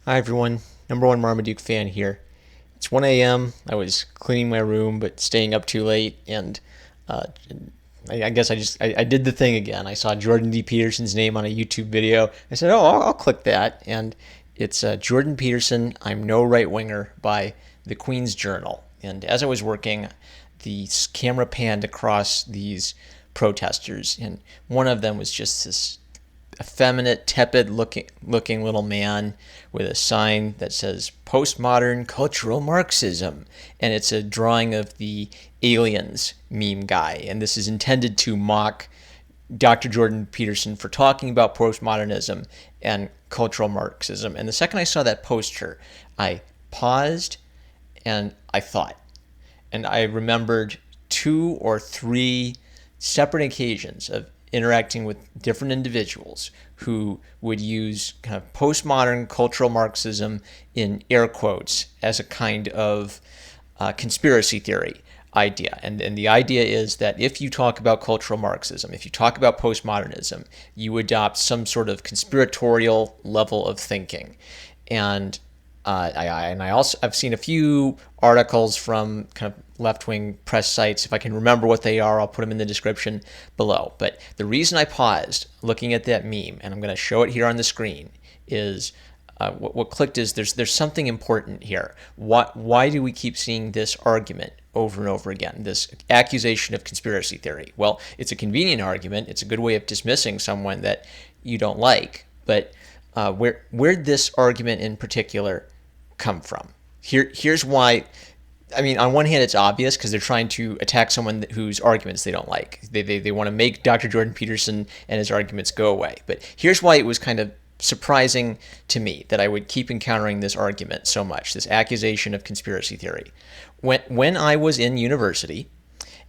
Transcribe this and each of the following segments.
Hi everyone, number one Marmaduke fan here. It's 1 a.m. I was cleaning my room but staying up too late, and uh, I guess I did the thing again. I saw Jordan D. Peterson's name on a YouTube video. I said, "Oh, I'll click that," and it's Jordan Peterson. I'm no right winger by the Queen's Journal. And as I was working, the camera panned across these protesters, and one of them was just this effeminate, tepid looking little man with a sign that says postmodern cultural Marxism. And it's a drawing of the aliens meme guy. And this is intended to mock Dr. Jordan Peterson for talking about postmodernism and cultural Marxism. And the second I saw that poster, I paused and I thought. And I remembered two or three separate occasions of interacting with different individuals who would use kind of postmodern cultural Marxism in air quotes as a kind of conspiracy theory idea. And the idea is that if you talk about cultural Marxism, if you talk about postmodernism, you adopt some sort of conspiratorial level of thinking. And I've seen a few articles from kind of left-wing press sites. If I can remember what they are, I'll put them in the description below. But the reason I paused looking at that meme, and I'm going to show it here on the screen, is what clicked is there's something important here. Why do we keep seeing this argument over and over again, this accusation of conspiracy theory? Well, it's a convenient argument. It's a good way of dismissing someone that you don't like. But where'd this argument in particular come from? Here's why. I mean, on one hand, it's obvious because they're trying to attack someone whose arguments they don't like. They want to make Dr. Jordan Peterson and his arguments go away. But here's why it was kind of surprising to me that I would keep encountering this argument so much, this accusation of conspiracy theory. When I was in university,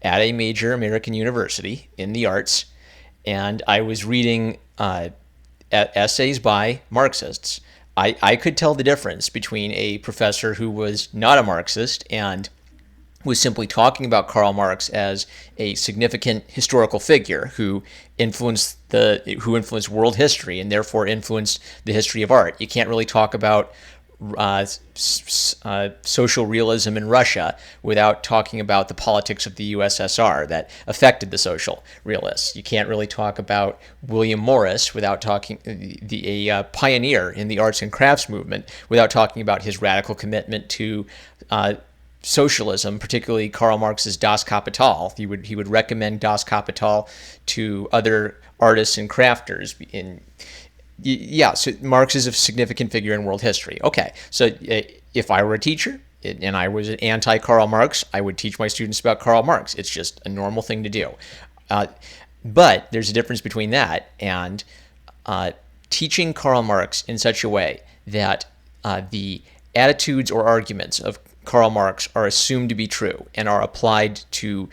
at a major American university in the arts, and I was reading essays by Marxists, I could tell the difference between a professor who was not a Marxist and was simply talking about Karl Marx as a significant historical figure who influenced world history and therefore influenced the history of art. You can't really talk about social realism in Russia without talking about the politics of the USSR that affected the social realists. You can't really talk about William Morris without talking a pioneer in the arts and crafts movement without talking about his radical commitment to socialism, particularly Karl Marx's Das Kapital. He would recommend Das Kapital to other artists and crafters so Marx is a significant figure in world history. Okay, so if I were a teacher and I was an anti-Karl Marx, I would teach my students about Karl Marx. It's just a normal thing to do. But there's a difference between that and teaching Karl Marx in such a way that the attitudes or arguments of Karl Marx are assumed to be true and are applied to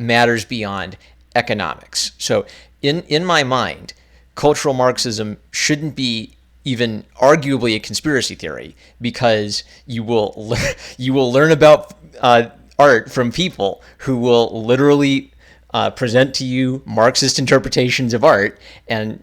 matters beyond economics. So in my mind, cultural Marxism shouldn't be even arguably a conspiracy theory because you will learn about art from people who will literally present to you Marxist interpretations of art and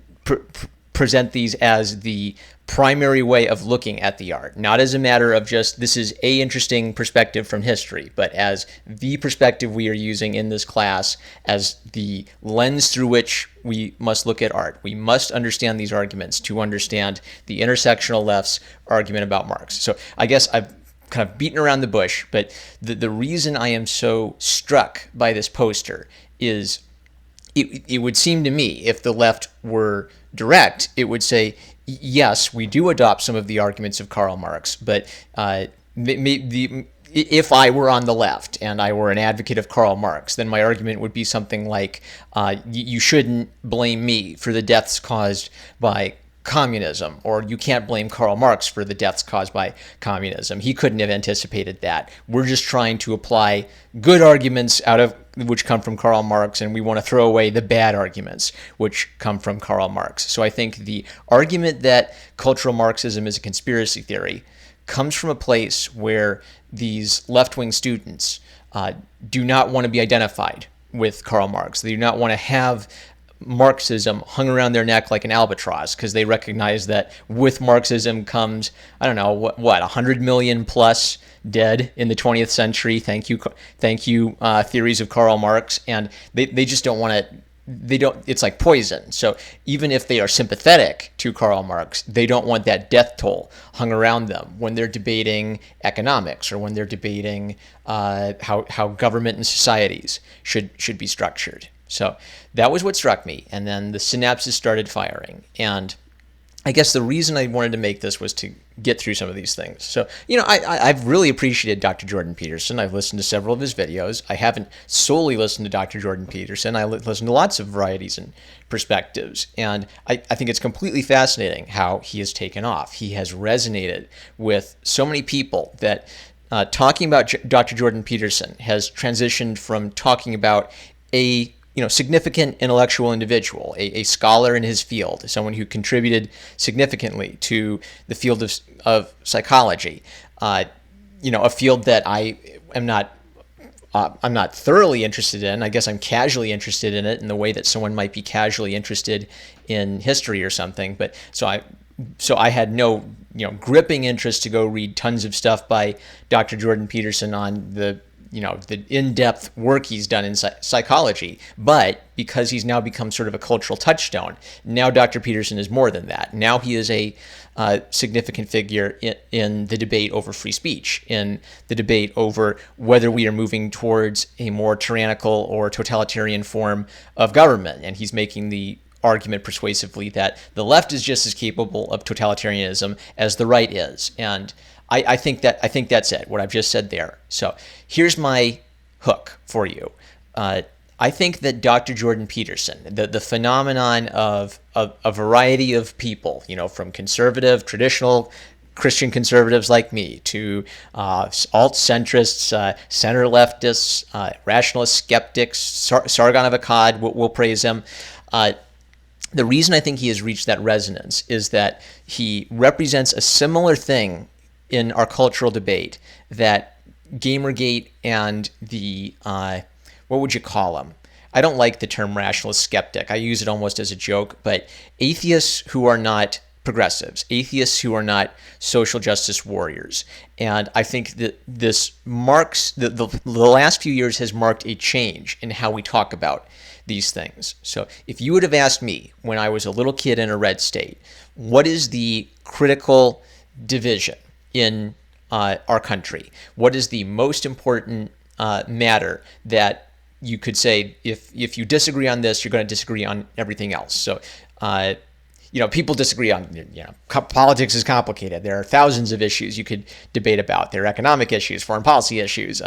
present these as the primary way of looking at the art, not as a matter of just this is a interesting perspective from history, but as the perspective we are using in this class as the lens through which we must look at art. We must understand these arguments to understand the intersectional left's argument about Marx. So I guess I've kind of beaten around the bush, but the reason I am so struck by this poster is it would seem to me if the left were direct, it would say, yes, we do adopt some of the arguments of Karl Marx, but if I were on the left and I were an advocate of Karl Marx, then my argument would be something like, you shouldn't blame me for the deaths caused by communism, or you can't blame Karl Marx for the deaths caused by communism. He couldn't have anticipated that. We're just trying to apply good arguments which come from Karl Marx, and we want to throw away the bad arguments which come from Karl Marx. So I think the argument that cultural Marxism is a conspiracy theory comes from a place where these left-wing students do not want to be identified with Karl Marx. They do not want to have Marxism hung around their neck like an albatross, because they recognize that with Marxism comes, I don't know, what 100 million plus dead in the 20th century. Thank you, theories of Karl Marx. And they just don't want to, it's like poison. So even if they are sympathetic to Karl Marx, they don't want that death toll hung around them when they're debating economics, or when they're debating how government and societies should be structured. So that was what struck me. And then the synapses started firing. And I guess the reason I wanted to make this was to get through some of these things. So, I've really appreciated Dr. Jordan Peterson. I've listened to several of his videos. I haven't solely listened to Dr. Jordan Peterson. I listened to lots of varieties and perspectives. And I think it's completely fascinating how he has taken off. He has resonated with so many people that talking about Dr. Jordan Peterson has transitioned from talking about a significant intellectual individual, a scholar in his field, someone who contributed significantly to the field of psychology, a field that I am not I'm not thoroughly interested in. I guess I'm casually interested in it in the way that someone might be casually interested in history or something. But so I had no gripping interest to go read tons of stuff by Dr. Jordan Peterson on the in-depth work he's done in psychology. But because he's now become sort of a cultural touchstone, now Dr. Peterson is more than that. Now he is a significant figure in the debate over free speech, in the debate over whether we are moving towards a more tyrannical or totalitarian form of government. And he's making the argument persuasively that the left is just as capable of totalitarianism as the right is. And I think that's it, what I've just said there. So here's my hook for you. I think that Dr. Jordan Peterson, the phenomenon of a variety of people, from conservative, traditional Christian conservatives like me to alt-centrists, center leftists, rationalist skeptics, Sargon of Akkad, we'll praise him. The reason I think he has reached that resonance is that he represents a similar thing in our cultural debate that Gamergate and the, what would you call them? I don't like the term rationalist skeptic. I use it almost as a joke, but atheists who are not progressives, atheists who are not social justice warriors. And I think that this marks, the last few years has marked a change in how we talk about these things. So if you would have asked me when I was a little kid in a red state, what is the critical division in our country? What is the most important matter that you could say, if you disagree on this, you're going to disagree on everything else? So, people disagree on, politics is complicated. There are thousands of issues you could debate about. There are economic issues, foreign policy issues,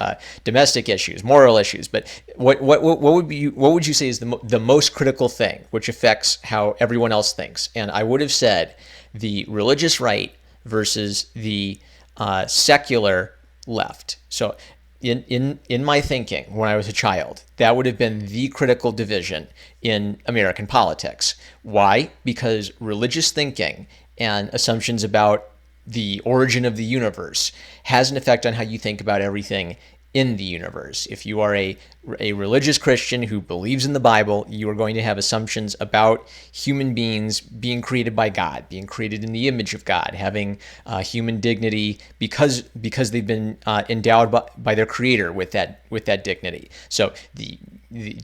domestic issues, moral issues. But what would you say is the most critical thing, which affects how everyone else thinks? And I would have said the religious right versus the secular left. So in my thinking when I was a child, that would have been the critical division in American politics. Why? Because religious thinking and assumptions about the origin of the universe has an effect on how you think about everything in the universe. If you are a religious Christian who believes in the Bible, you are going to have assumptions about human beings being created by God, being created in the image of God, having human dignity because they've been endowed by their Creator with that dignity. So the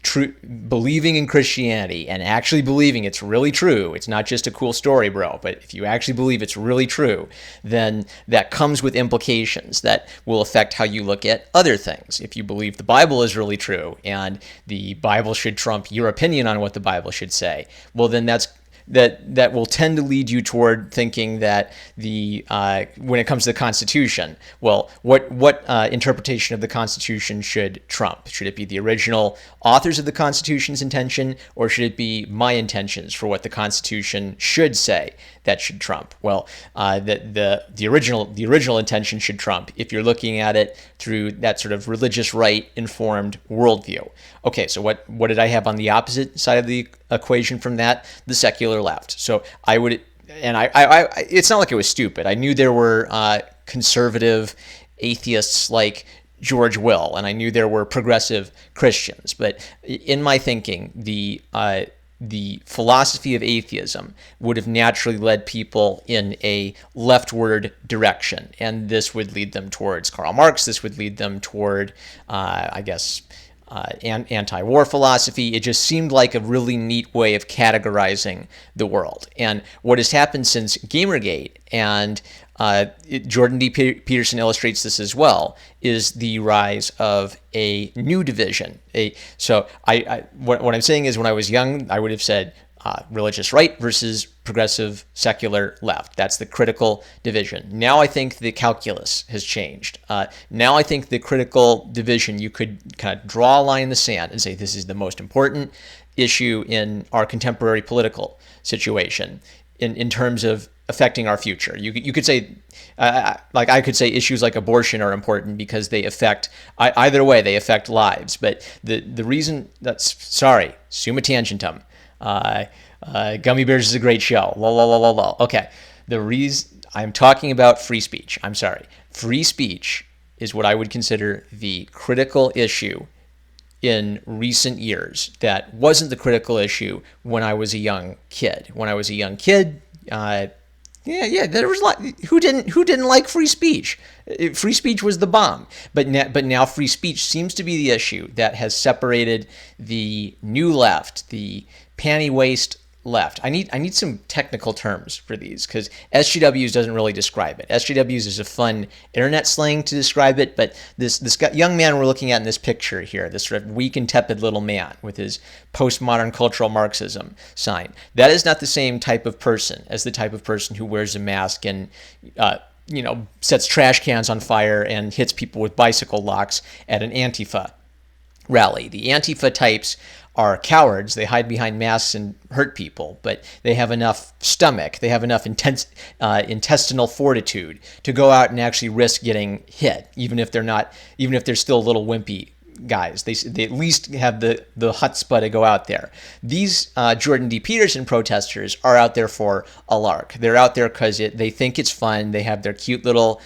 true believing in Christianity and actually believing it's really true, it's not just a cool story, bro, but if you actually believe it's really true, then that comes with implications that will affect how you look at other things. If you believe the Bible is really true and the Bible should trump your opinion on what the Bible should say, well, then that will tend to lead you toward thinking that when it comes to the Constitution, well, what interpretation of the Constitution should trump? Should it be the original authors of the Constitution's intention, or should it be my intentions for what the Constitution should say that should trump? Well, the original intention should trump if you're looking at it through that sort of religious right informed worldview. Okay, so what did I have on the opposite side of the equation from that? The secular left. So I would, and I it's not like it was stupid. I knew there were conservative atheists like George Will, and I knew there were progressive Christians. But in my thinking, the the philosophy of atheism would have naturally led people in a leftward direction. And this would lead them towards Karl Marx. This would lead them toward, anti-war philosophy. It just seemed like a really neat way of categorizing the world. And what has happened since Gamergate, and Jordan D. Peterson illustrates this as well, is the rise of a new division. What I'm saying is, when I was young, I would have said religious right versus progressive secular left. That's the critical division. Now I think the calculus has changed. Now I think the critical division, you could kind of draw a line in the sand and say this is the most important issue in our contemporary political situation in terms of affecting our future. You could say, like I could say, issues like abortion are important because they affect, either way, they affect lives. But the reason that's, sorry, summa tangentum. Gummy Bears is a great show. Okay. The reason I'm talking about free speech. I'm sorry. Free speech is what I would consider the critical issue in recent years. That wasn't the critical issue when I was a young kid. When I was a young kid, there was a lot. Who didn't like free speech? Free speech was the bomb. But now free speech seems to be the issue that has separated the new left, the panty waist left. I need some technical terms for these, because SJWs doesn't really describe it. SJWs is a fun internet slang to describe it, but this young man we're looking at in this picture here, this sort of weak and tepid little man with his postmodern cultural Marxism sign, that is not the same type of person as the type of person who wears a mask and sets trash cans on fire and hits people with bicycle locks at an Antifa rally. The Antifa types are cowards. They hide behind masks and hurt people, but they have enough stomach, they have enough intestinal fortitude to go out and actually risk getting hit, even if they're still little wimpy guys. They at least have the chutzpah to go out there. These Jordan D. Peterson protesters are out there for a lark. They're out there because they think it's fun. They have their cute little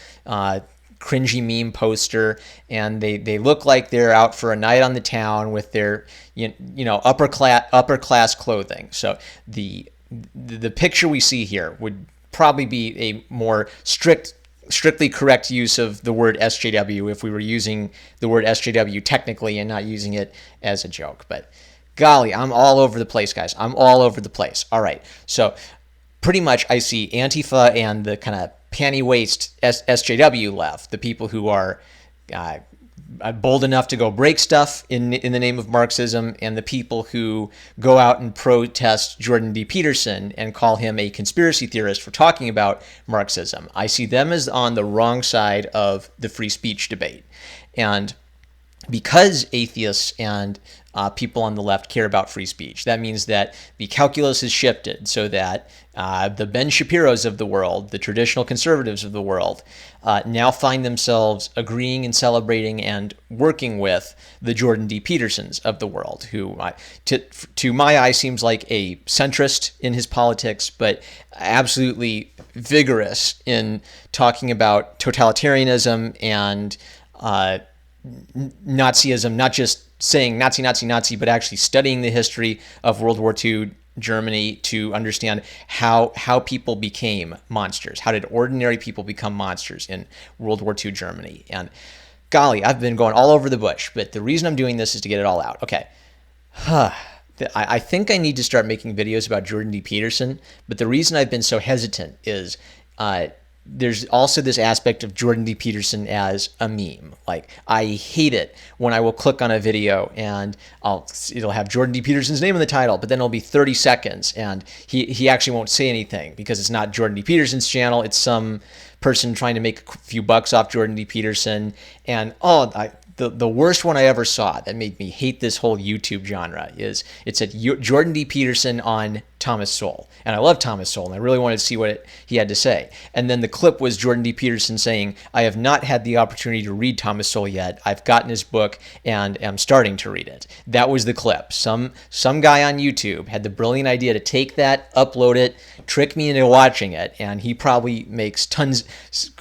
cringy meme poster, and they look like they're out for a night on the town with their upper class clothing. So the picture we see here would probably be a more strictly correct use of the word SJW if we were using the word SJW technically and not using it as a joke. But golly, I'm all over the place, guys. I'm all over the place. All right, so pretty much I see Antifa and the kind of panty waist SJW left, the people who are bold enough to go break stuff in the name of Marxism, and the people who go out and protest Jordan D. Peterson and call him a conspiracy theorist for talking about Marxism. I see them as on the wrong side of the free speech debate. And because atheists and people on the left care about free speech, that means that the calculus has shifted so that the Ben Shapiros of the world, the traditional conservatives of the world, now find themselves agreeing and celebrating and working with the Jordan D. Petersons of the world, who to my eye seems like a centrist in his politics, but absolutely vigorous in talking about totalitarianism and Nazism, not just saying Nazi, Nazi, Nazi, but actually studying the history of World War II Germany to understand how people became monsters. How did ordinary people become monsters in World War II Germany? And golly, I've been going all over the bush, but the reason I'm doing this is to get it all out. Okay. I think I need to start making videos about Jordan D. Peterson, but the reason I've been so hesitant is there's also this aspect of Jordan D. Peterson as a meme. Like, I hate it when I will click on a video and it'll have Jordan D. Peterson's name in the title, but then it'll be 30 seconds and he actually won't say anything because it's not Jordan D. Peterson's channel. It's some person trying to make a few bucks off Jordan D. Peterson. And the worst one I ever saw that made me hate this whole YouTube genre is it said Jordan D. Peterson on Thomas Sowell. And I love Thomas Sowell, and I really wanted to see what he had to say. And then the clip was Jordan D. Peterson saying, I have not had the opportunity to read Thomas Sowell yet. I've gotten his book and am starting to read it. That was the clip. Some guy on YouTube had the brilliant idea to take that, upload it, trick me into watching it, and he probably makes a few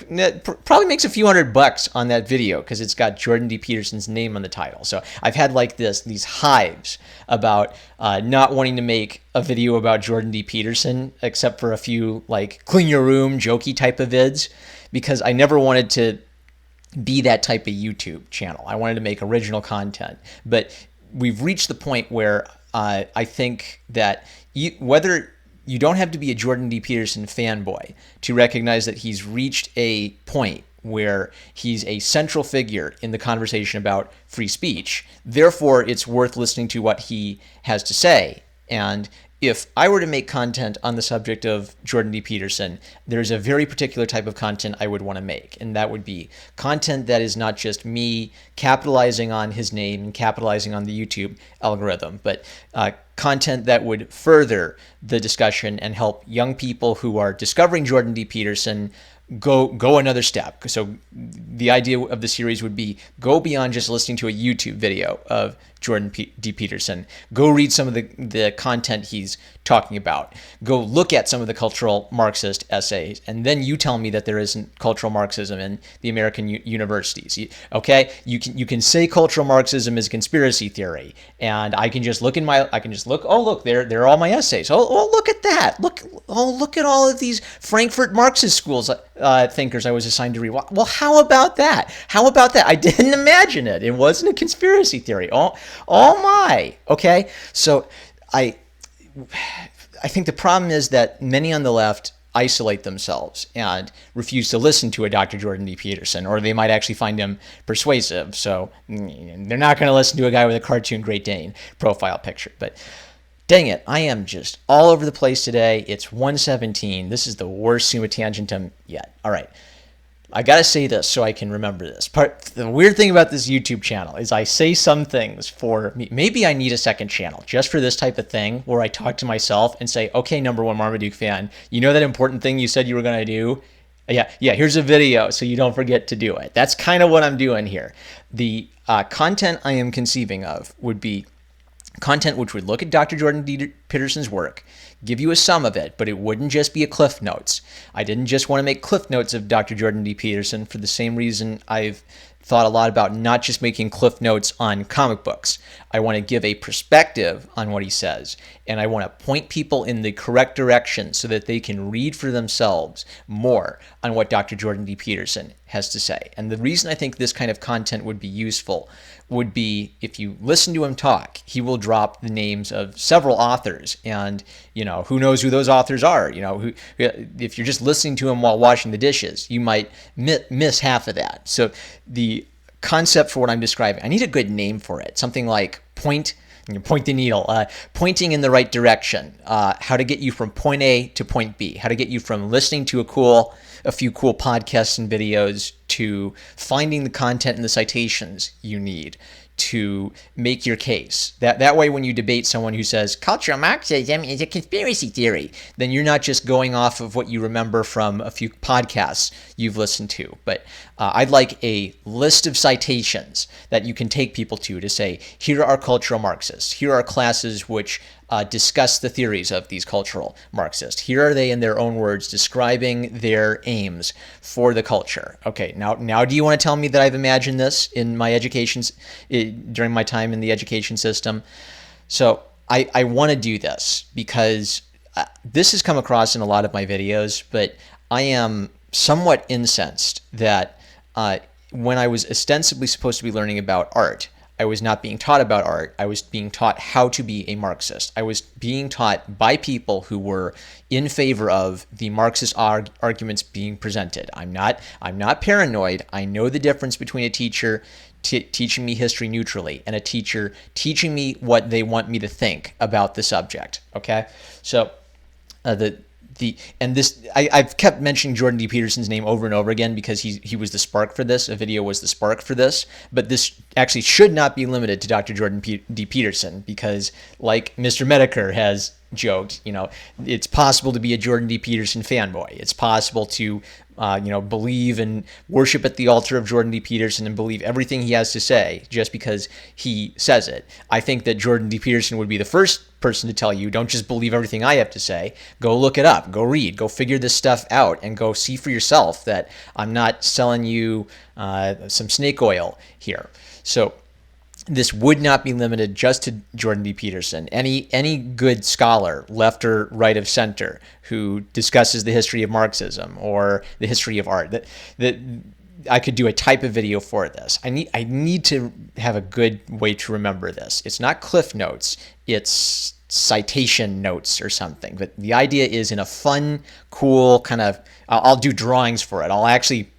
$100 on that video because it's got Jordan D. Peterson's name on the title. So I've had like these hives about not wanting to make a video about Jordan D. Peterson, except for a few like clean your room, jokey type of vids, because I never wanted to be that type of YouTube channel. I wanted to make original content. But we've reached the point where I think that whether you don't have to be a Jordan D. Peterson fanboy to recognize that he's reached a point where he's a central figure in the conversation about free speech. Therefore, it's worth listening to what he has to say. And if I were to make content on the subject of Jordan D. Peterson, there's a very particular type of content I would want to make, and that would be content that is not just me capitalizing on his name and capitalizing on the YouTube algorithm, but content that would further the discussion and help young people who are discovering Jordan D. Peterson go another step. So the idea of the series would be go beyond just listening to a YouTube video of Jordan D. Peterson. Go read some of the content he's talking about. Go look at some of the cultural Marxist essays, and then you tell me that there isn't cultural Marxism in the American universities. Okay, you can say cultural Marxism is a conspiracy theory, and I can just look. Oh, look, there are all my essays. Oh, look at that. Look at all of these Frankfurt Marxist schools thinkers I was assigned to read. Well, how about that? I didn't imagine it. It wasn't a conspiracy theory. Oh my. Okay, so I think the problem is that many on the left isolate themselves and refuse to listen to a Dr. Jordan D. Peterson, or they might actually find him persuasive. So they're not going to listen to a guy with a cartoon Great Dane profile picture. But dang it, I am just all over the place today. It's 1:17. This is the worst Summa Tangentum yet. All right. I got to say this so I can remember this. The weird thing about this YouTube channel is I say some things for me. Maybe I need a second channel just for this type of thing where I talk to myself and say, okay, number one Marmaduke fan, you know that important thing you said you were going to do? Yeah, here's a video so you don't forget to do it. That's kind of what I'm doing here. The content I am conceiving of would be content which would look at Dr. Jordan D. Peterson's work, give you a sum of it, but it wouldn't just be a Cliff Notes. I didn't just want to make Cliff Notes of Dr. Jordan D. Peterson for the same reason I've thought a lot about not just making Cliff Notes on comic books. I want to give a perspective on what he says, and I want to point people in the correct direction so that they can read for themselves more on what Dr. Jordan D. Peterson has to say. And the reason I think this kind of content would be useful would be if you listen to him talk, he will drop the names of several authors, and who knows who those authors are. If you're just listening to him while washing the dishes, you might miss half of that. So the concept for what I'm describing, I need a good name for it. Something like point the needle, pointing in the right direction, how to get you from point A to point B, how to get you from listening to a few cool podcasts and videos to finding the content and the citations you need to make your case. That way, when you debate someone who says cultural Marxism is a conspiracy theory, then you're not just going off of what you remember from a few podcasts you've listened to. But I'd like a list of citations that you can take people to say, here are cultural Marxists. Here are classes which discuss the theories of these cultural Marxists. Here are they in their own words describing their aims for the culture. Okay, now do you want to tell me that I've imagined this in my during my time in the education system? So I want to do this because this has come across in a lot of my videos, but I am somewhat incensed that when I was ostensibly supposed to be learning about art, I was not being taught about art. I was being taught how to be a Marxist. I was being taught by people who were in favor of the Marxist arguments being presented. I'm not paranoid. I know the difference between a teacher teaching me history neutrally and a teacher teaching me what they want me to think about the subject. Okay, so I've kept mentioning Jordan D. Peterson's name over and over again because he was the spark for this. A video was the spark for this, but this actually should not be limited to Dr. Jordan D. Peterson because, like Mr. Medicare has joked, it's possible to be a Jordan D. Peterson fanboy. It's possible to believe and worship at the altar of Jordan D. Peterson and believe everything he has to say just because he says it. I think that Jordan D. Peterson would be the first person to tell you, don't just believe everything I have to say. Go look it up. Go read. Go figure this stuff out and go see for yourself that I'm not selling you some snake oil here. So this would not be limited just to Jordan D. Peterson. Any good scholar, left or right of center, who discusses the history of Marxism or the history of art, that I could do a type of video for this. I need to have a good way to remember this. It's not Cliff Notes. It's citation notes or something. But the idea is in a fun, cool kind of, I'll do drawings for it. I'll actually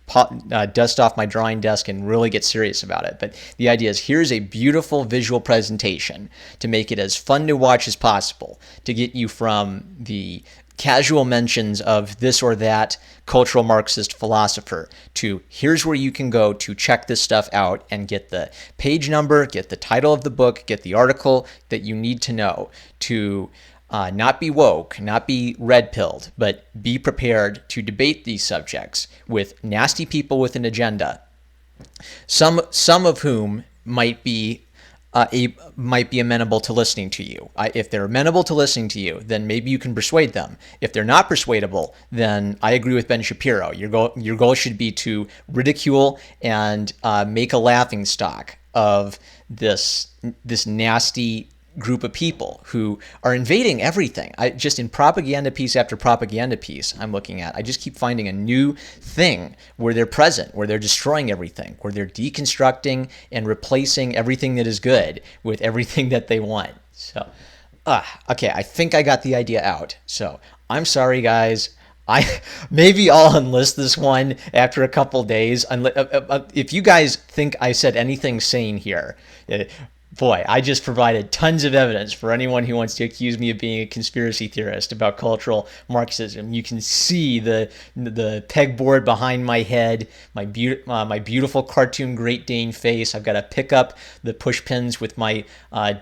dust off my drawing desk and really get serious about it. But the idea is here's a beautiful visual presentation to make it as fun to watch as possible, to get you from the casual mentions of this or that cultural Marxist philosopher to here's where you can go to check this stuff out and get the page number, get the title of the book, get the article that you need to know to not be woke, not be red-pilled, but be prepared to debate these subjects with nasty people with an agenda, some of whom might be amenable to listening to you. If they're amenable to listening to you, then maybe you can persuade them. If they're not persuadable, then I agree with Ben Shapiro. Your goal should be to ridicule and make a laughing stock of this nasty group of people who are invading everything. Just in propaganda piece after propaganda piece I'm looking at, I just keep finding a new thing where they're present, where they're destroying everything, where they're deconstructing and replacing everything that is good with everything that they want. So, okay, I think I got the idea out. So, I'm sorry, guys. Maybe I'll enlist this one after a couple days. If you guys think I said anything sane here, boy, I just provided tons of evidence for anyone who wants to accuse me of being a conspiracy theorist about cultural Marxism. You can see the pegboard behind my head, my beautiful cartoon Great Dane face. I've got to pick up the push pins with my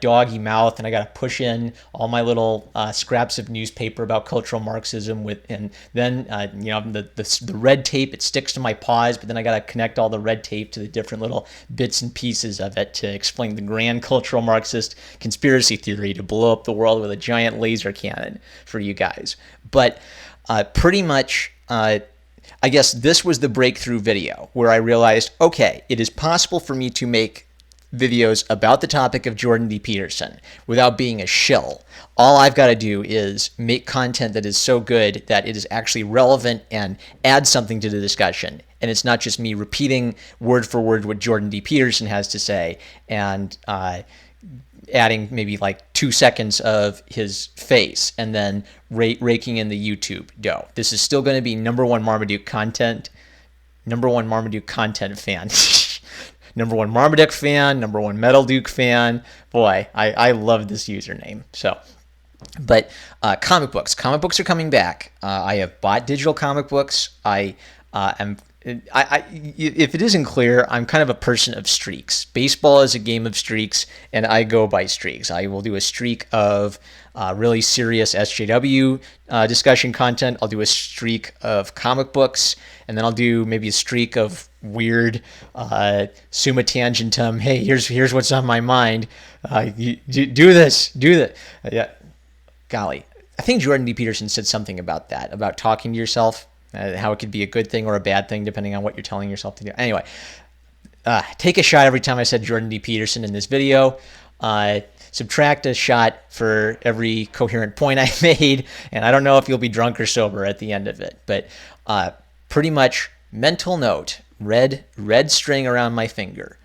doggy mouth, and I got to push in all my little scraps of newspaper about cultural Marxism and then the red tape, it sticks to my paws, but then I got to connect all the red tape to the different little bits and pieces of it to explain the grand cultural Marxist conspiracy theory to blow up the world with a giant laser cannon for you guys. But pretty much, I guess this was the breakthrough video where I realized, okay, it is possible for me to make videos about the topic of Jordan D. Peterson without being a shill. All I've got to do is make content that is so good that it is actually relevant and add something to the discussion. And it's not just me repeating word for word what Jordan D. Peterson has to say and adding maybe like 2 seconds of his face and then raking in the YouTube dough. This is still going to be number one Marmaduke content fan. Number one Marmaduke fan, number one Metal Duke fan. Boy, I love this username. So, but comic books are coming back. I have bought digital comic books. If it isn't clear, I'm kind of a person of streaks. Baseball is a game of streaks, and I go by streaks. I will do a streak of really serious SJW discussion content. I'll do a streak of comic books, and then I'll do maybe a streak of weird summa tangentum. Hey, here's what's on my mind. Do this. Yeah, golly, I think Jordan D. Peterson said something about that, about talking to yourself. How it could be a good thing or a bad thing depending on what you're telling yourself to do. Anyway, take a shot every time I said Jordan D. Peterson in this video. Subtract a shot for every coherent point I made, and I don't know if you'll be drunk or sober at the end of it. But pretty much mental note, red string around my finger.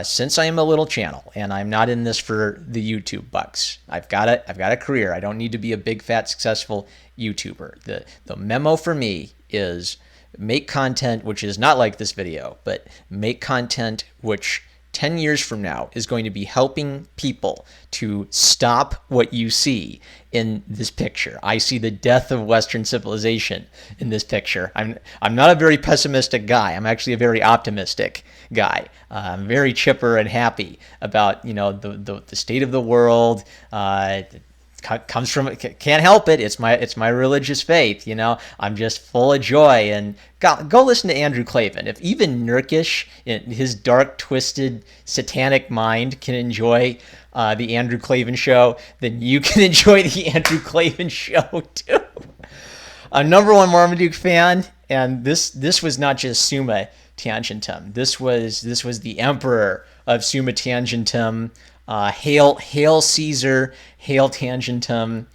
Since I am a little channel and I'm not in this for the YouTube bucks, I've got a career. I don't need to be a big fat successful YouTuber. The memo for me is make content which is not like this video, but make content which 10 years from now is going to be helping people to stop what you see in this picture. I see the death of Western civilization in this picture. I'm not a very pessimistic guy. I'm actually a very optimistic guy. I'm very chipper and happy about the state of the world. Comes from, can't help it. It's my religious faith. I'm just full of joy. And go listen to Andrew Klavan. If even Nurkish, in his dark, twisted, satanic mind, can enjoy the Andrew Klavan show, then you can enjoy the Andrew Klavan show too. I'm number one Marmaduke fan, and this was not just summa tangentum. This was the emperor of Summa Tangentum. Hail Caesar, hail Tangentum,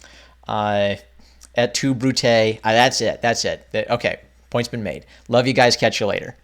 et tu Brute. That's it. Okay, point's been made. Love you guys. Catch you later.